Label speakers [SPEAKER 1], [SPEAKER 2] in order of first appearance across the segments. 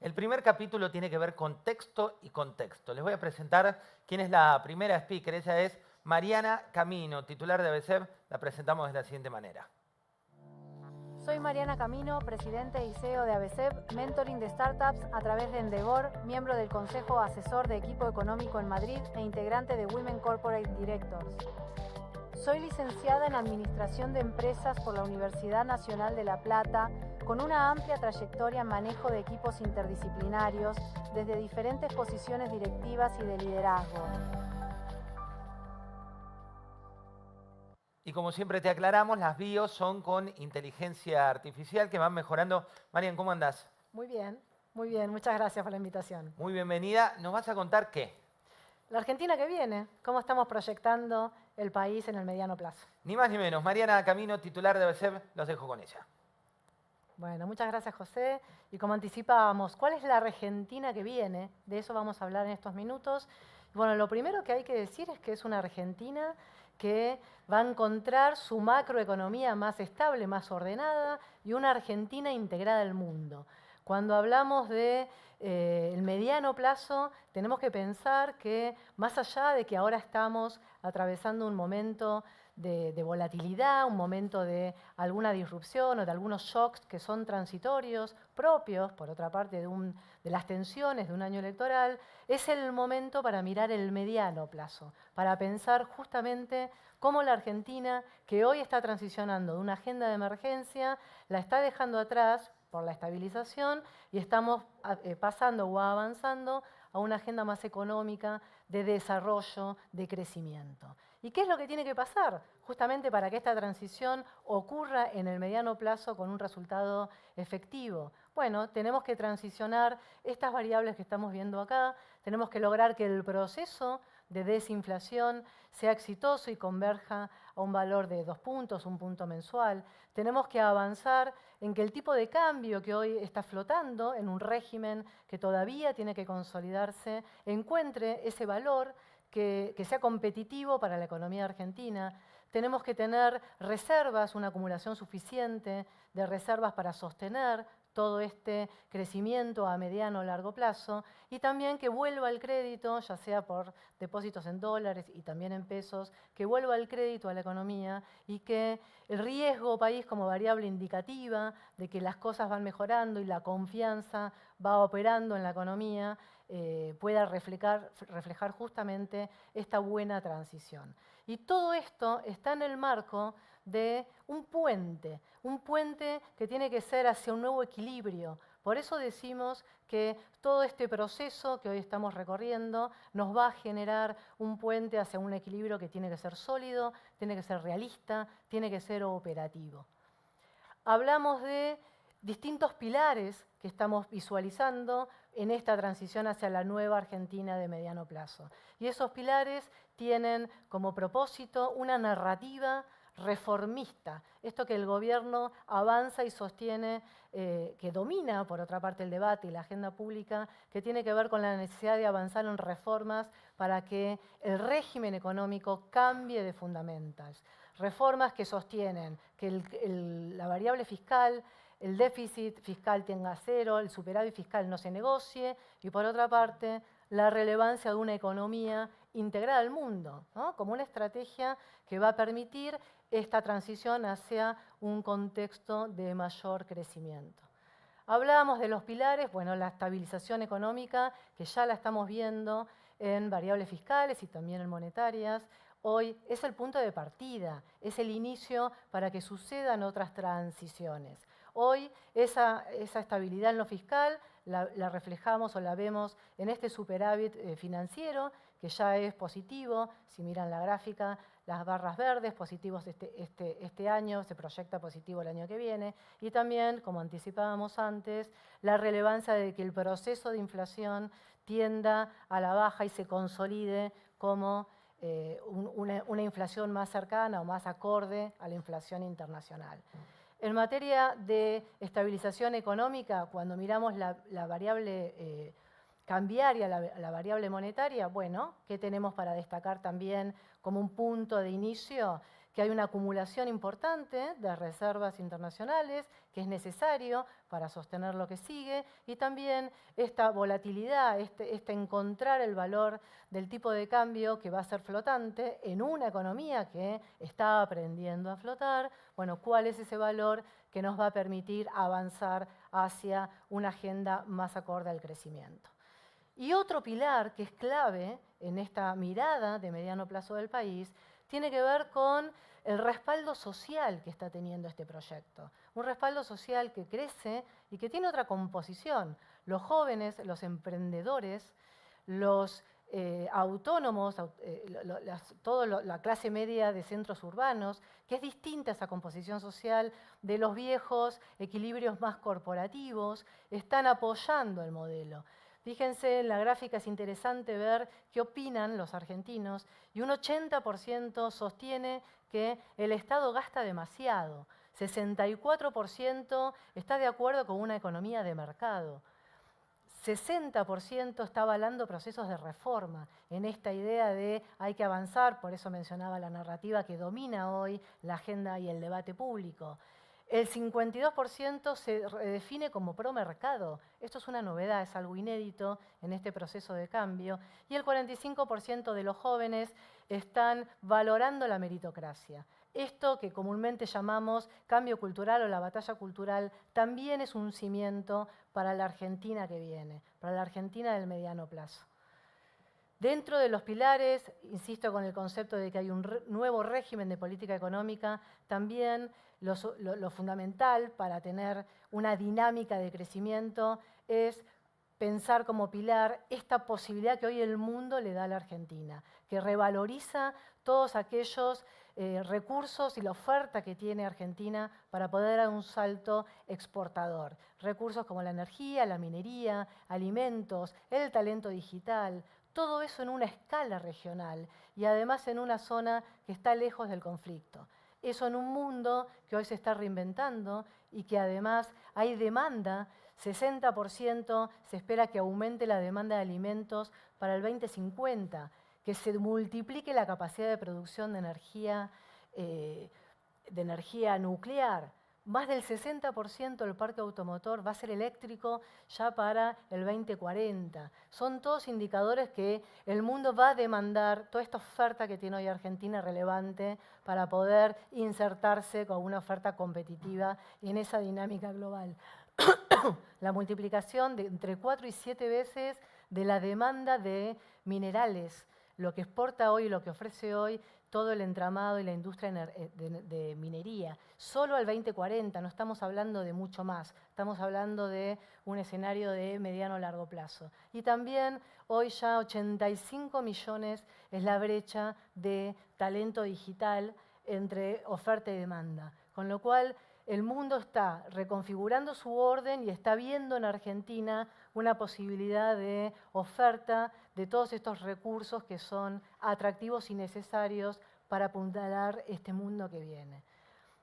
[SPEAKER 1] El primer capítulo tiene que ver con texto y contexto. Les voy a presentar quién es la primera speaker. Ella es Mariana Camino, titular de ABCEP. La presentamos de la siguiente manera.
[SPEAKER 2] Soy Mariana Camino, presidente y CEO de ABCEP, mentoring de startups a través de Endeavor, miembro del Consejo Asesor de Equipo Económico en Madrid e integrante de Women Corporate Directors. Soy licenciada en Administración de Empresas por la Universidad Nacional de La Plata, con una amplia trayectoria en manejo de equipos interdisciplinarios desde diferentes posiciones directivas y de liderazgo.
[SPEAKER 1] Y como siempre te aclaramos, las bios son con inteligencia artificial que van mejorando. Marian, ¿cómo andás?
[SPEAKER 2] Muy bien. Muchas gracias por la invitación.
[SPEAKER 1] Muy bienvenida. ¿Nos vas a contar qué?
[SPEAKER 2] La Argentina que viene, cómo estamos proyectando el país en el mediano plazo.
[SPEAKER 1] Ni más ni menos. Mariana Camino, titular de ABCEP, los dejo con ella.
[SPEAKER 2] Bueno, muchas gracias, José. Y como anticipábamos, ¿cuál es la Argentina que viene? De eso vamos a hablar en estos minutos. Bueno, lo primero que hay que decir es que es una Argentina que va a encontrar su macroeconomía más estable, más ordenada, y una Argentina integrada al mundo. Cuando hablamos de el mediano plazo, tenemos que pensar que más allá de que ahora estamos atravesando un momento de volatilidad, un momento de alguna disrupción o de algunos shocks que son transitorios, propios, por otra parte, de las tensiones de un año electoral, es el momento para mirar el mediano plazo, para pensar justamente cómo la Argentina, que hoy está transicionando de una agenda de emergencia, la está dejando atrás por la estabilización y estamos pasando o avanzando a una agenda más económica, de desarrollo, de crecimiento. ¿Y qué es lo que tiene que pasar? Justamente para que esta transición ocurra en el mediano plazo con un resultado efectivo. Bueno, tenemos que transicionar estas variables que estamos viendo acá, tenemos que lograr que el proceso de desinflación sea exitoso y converja a un valor de 2 puntos, 1 punto mensual. Tenemos que avanzar en que el tipo de cambio que hoy está flotando en un régimen que todavía tiene que consolidarse, encuentre ese valor que sea competitivo para la economía argentina. Tenemos que tener reservas, una acumulación suficiente de reservas para sostener todo este crecimiento a mediano o largo plazo, y también que vuelva el crédito, ya sea por depósitos en dólares y también en pesos, que vuelva el crédito a la economía y que el riesgo país como variable indicativa de que las cosas van mejorando y la confianza va operando en la economía pueda reflejar justamente esta buena transición. Y todo esto está en el marco de un puente que tiene que ser hacia un nuevo equilibrio. Por eso decimos que todo este proceso que hoy estamos recorriendo nos va a generar un puente hacia un equilibrio que tiene que ser sólido, tiene que ser realista, tiene que ser operativo. Hablamos de distintos pilares que estamos visualizando en esta transición hacia la nueva Argentina de mediano plazo. Y esos pilares tienen como propósito una narrativa reformista, esto que el gobierno avanza y sostiene, que domina, por otra parte, el debate y la agenda pública, que tiene que ver con la necesidad de avanzar en reformas para que el régimen económico cambie de fundamentals. Reformas que sostienen que la variable fiscal, el déficit fiscal tenga cero, el superávit fiscal no se negocie, y por otra parte, la relevancia de una economía integrada al mundo, ¿no? Como una estrategia que va a permitir esta transición hacia un contexto de mayor crecimiento. Hablábamos de los pilares, bueno, la estabilización económica, que ya la estamos viendo en variables fiscales y también en monetarias. Hoy es el punto de partida, es el inicio para que sucedan otras transiciones. Hoy esa estabilidad en lo fiscal la reflejamos o la vemos en este superávit financiero, que ya es positivo. Si miran la gráfica, las barras verdes, positivos este año, se proyecta positivo el año que viene. Y también, como anticipábamos antes, la relevancia de que el proceso de inflación tienda a la baja y se consolide como una inflación más cercana o más acorde a la inflación internacional. En materia de estabilización económica, cuando miramos la variable cambiaria, la variable monetaria, bueno, ¿qué tenemos para destacar también como un punto de inicio? que hay una acumulación importante de reservas internacionales, que es necesario para sostener lo que sigue, y también esta volatilidad, este encontrar el valor del tipo de cambio que va a ser flotante en una economía que está aprendiendo a flotar. Bueno, ¿cuál es ese valor que nos va a permitir avanzar hacia una agenda más acorde al crecimiento? Y otro pilar que es clave en esta mirada de mediano plazo del país tiene que ver con el respaldo social que está teniendo este proyecto. Un respaldo social que crece y que tiene otra composición. Los jóvenes, los emprendedores, los autónomos, toda la clase media de centros urbanos, que es distinta esa composición social de los viejos equilibrios más corporativos, están apoyando el modelo. Fíjense, en la gráfica es interesante ver qué opinan los argentinos y un 80% sostiene que el Estado gasta demasiado, 64% está de acuerdo con una economía de mercado, 60% está avalando procesos de reforma en esta idea de hay que avanzar, por eso mencionaba la narrativa que domina hoy la agenda y el debate público. El 52% se define como pro-mercado. Esto es una novedad, es algo inédito en este proceso de cambio. Y el 45% de los jóvenes están valorando la meritocracia. Esto que comúnmente llamamos cambio cultural o la batalla cultural también es un cimiento para la Argentina que viene, para la Argentina del mediano plazo. Dentro de los pilares, insisto con el concepto de que hay un nuevo régimen de política económica, también lo fundamental para tener una dinámica de crecimiento es pensar como pilar esta posibilidad que hoy el mundo le da a la Argentina, que revaloriza todos aquellos recursos y la oferta que tiene Argentina para poder dar un salto exportador. Recursos como la energía, la minería, alimentos, el talento digital, todo eso en una escala regional y además en una zona que está lejos del conflicto. Eso en un mundo que hoy se está reinventando y que además hay demanda, 60% se espera que aumente la demanda de alimentos para el 2050, que se multiplique la capacidad de producción de energía nuclear. Más del 60% del parque automotor va a ser eléctrico ya para el 2040. Son todos indicadores que el mundo va a demandar toda esta oferta que tiene hoy Argentina relevante para poder insertarse con una oferta competitiva en esa dinámica global. La multiplicación de entre 4 y 7 veces de la demanda de minerales, lo que exporta hoy y lo que ofrece hoy todo el entramado y la industria de minería. Solo al 2040, no estamos hablando de mucho más, estamos hablando de un escenario de mediano a largo plazo. Y también hoy ya 85 millones es la brecha de talento digital entre oferta y demanda, con lo cual el mundo está reconfigurando su orden y está viendo en Argentina una posibilidad de oferta de todos estos recursos que son atractivos y necesarios para apuntalar este mundo que viene.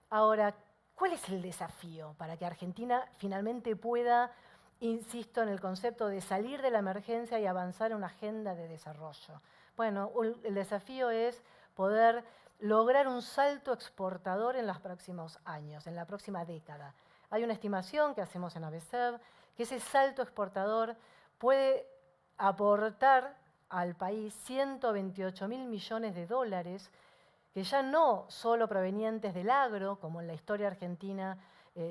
[SPEAKER 2] Ahora, ¿cuál es el desafío para que Argentina finalmente pueda, insisto en el concepto de salir de la emergencia y avanzar en una agenda de desarrollo? Bueno, el desafío es poder lograr un salto exportador en los próximos años, en la próxima década. Hay una estimación que hacemos en ABCEB que ese salto exportador puede aportar al país 128.000 millones de dólares, que ya no solo provenientes del agro, como en la historia argentina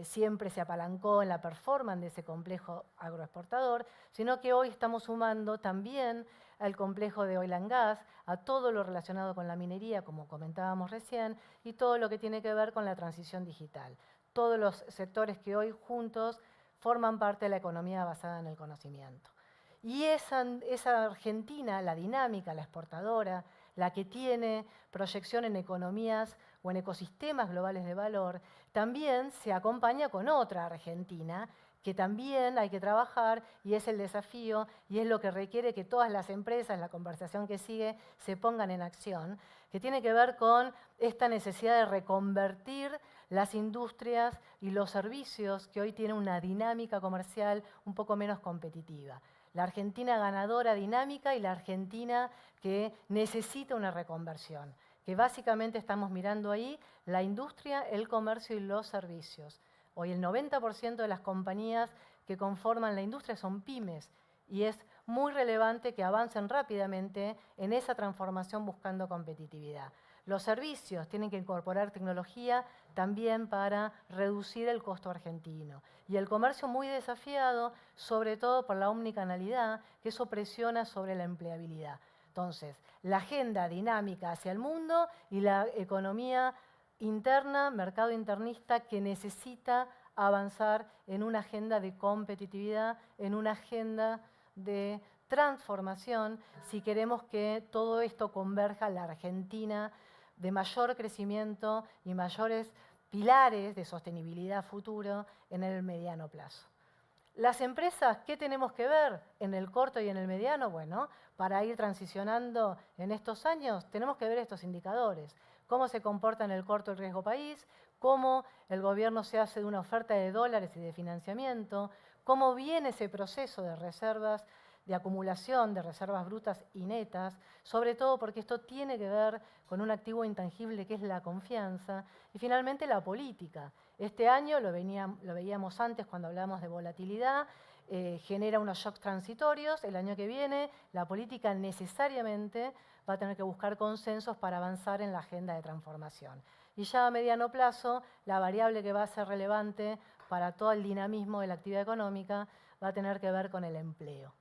[SPEAKER 2] siempre se apalancó en la performance de ese complejo agroexportador, sino que hoy estamos sumando también al complejo de oil and gas, a todo lo relacionado con la minería, como comentábamos recién, y todo lo que tiene que ver con la transición digital. Todos los sectores que hoy juntos forman parte de la economía basada en el conocimiento. Y esa Argentina, la dinámica, la exportadora, la que tiene proyección en economías o en ecosistemas globales de valor, también se acompaña con otra Argentina que también hay que trabajar y es el desafío y es lo que requiere que todas las empresas, la conversación que sigue, se pongan en acción, que tiene que ver con esta necesidad de reconvertir las industrias y los servicios que hoy tienen una dinámica comercial un poco menos competitiva. La Argentina ganadora dinámica y la Argentina que necesita una reconversión. que básicamente estamos mirando ahí la industria, el comercio y los servicios. Hoy el 90% de las compañías que conforman la industria son pymes y es muy relevante que avancen rápidamente en esa transformación buscando competitividad. Los servicios tienen que incorporar tecnología también para reducir el costo argentino. Y el comercio muy desafiado, sobre todo por la omnicanalidad, que eso presiona sobre la empleabilidad. Entonces, la agenda dinámica hacia el mundo y la economía interna, mercado internista, que necesita avanzar en una agenda de competitividad, en una agenda de transformación, si queremos que todo esto converja a la Argentina de mayor crecimiento y mayores pilares de sostenibilidad futuro en el mediano plazo. Las empresas, ¿qué tenemos que ver en el corto y en el mediano? Bueno, para ir transicionando en estos años, tenemos que ver estos indicadores. Cómo se comporta en el corto el riesgo país, cómo el gobierno se hace de una oferta de dólares y de financiamiento, cómo viene ese proceso de reservas, de acumulación de reservas brutas y netas, sobre todo porque esto tiene que ver con un activo intangible que es la confianza, y finalmente la política. Este año, lo veíamos antes cuando hablábamos de volatilidad, genera unos shocks transitorios. El año que viene la política necesariamente va a tener que buscar consensos para avanzar en la agenda de transformación. Y ya a mediano plazo, la variable que va a ser relevante para todo el dinamismo de la actividad económica va a tener que ver con el empleo.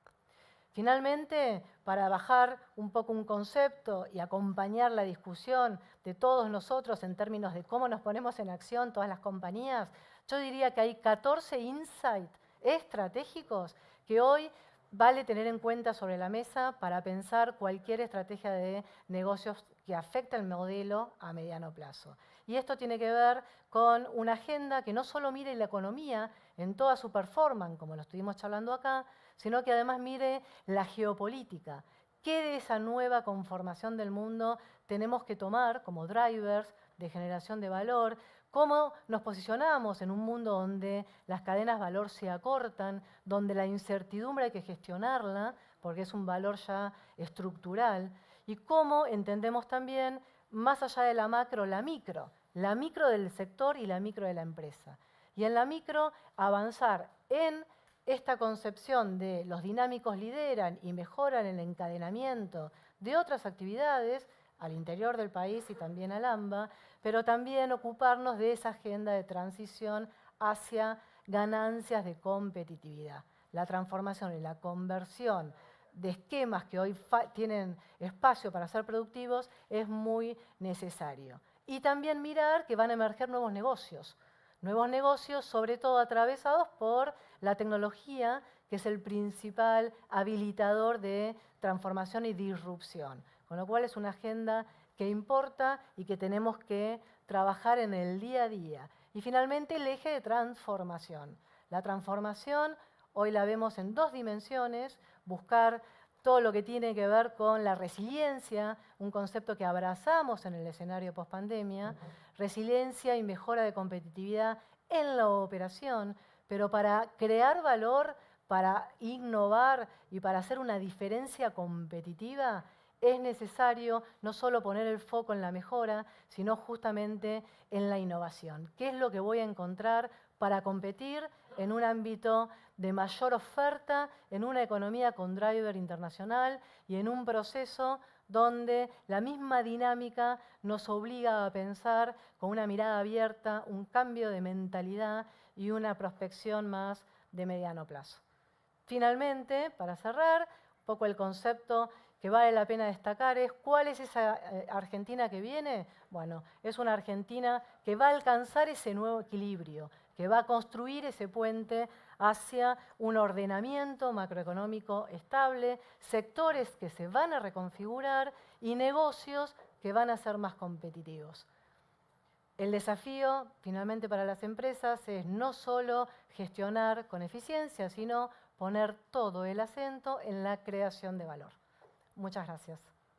[SPEAKER 2] Finalmente, para bajar un poco un concepto y acompañar la discusión de todos nosotros en términos de cómo nos ponemos en acción todas las compañías, yo diría que hay 14 insights estratégicos que hoy vale tener en cuenta sobre la mesa para pensar cualquier estrategia de negocios que afecte el modelo a mediano plazo. Y esto tiene que ver con una agenda que no solo mire la economía en toda su performance, como lo estuvimos charlando acá, sino que además mire la geopolítica. ¿Qué de esa nueva conformación del mundo tenemos que tomar como drivers de generación de valor? ¿Cómo nos posicionamos en un mundo donde las cadenas de valor se acortan, donde la incertidumbre hay que gestionarla, porque es un valor ya estructural? Y cómo entendemos también, más allá de la macro, la micro del sector y la micro de la empresa. Y en la micro, avanzar en esta concepción de los dinámicos lideran y mejoran el encadenamiento de otras actividades al interior del país y también al AMBA, pero también ocuparnos de esa agenda de transición hacia ganancias de competitividad. La transformación y la conversión de esquemas que hoy tienen espacio para ser productivos es muy necesario. Y también mirar que van a emerger nuevos negocios sobre todo atravesados por la tecnología, que es el principal habilitador de transformación y disrupción. Con lo cual es una agenda que importa y que tenemos que trabajar en el día a día. Y finalmente el eje de transformación. La transformación hoy la vemos en dos dimensiones, buscar todo lo que tiene que ver con la resiliencia, un concepto que abrazamos en el escenario post-pandemia, resiliencia y mejora de competitividad en la operación, pero para crear valor, para innovar y para hacer una diferencia competitiva, es necesario no solo poner el foco en la mejora, sino justamente en la innovación. ¿Qué es lo que voy a encontrar para competir en un ámbito de mayor oferta, en una economía con driver internacional y en un proceso donde la misma dinámica nos obliga a pensar con una mirada abierta, un cambio de mentalidad y una prospección más de mediano plazo? Finalmente, para cerrar, un poco el concepto que vale la pena destacar es ¿cuál es esa Argentina que viene? Bueno, es una Argentina que va a alcanzar ese nuevo equilibrio, que va a construir ese puente hacia un ordenamiento macroeconómico estable, sectores que se van a reconfigurar y negocios que van a ser más competitivos. El desafío, finalmente, para las empresas es no solo gestionar con eficiencia, sino poner todo el acento en la creación de valor. Muchas gracias.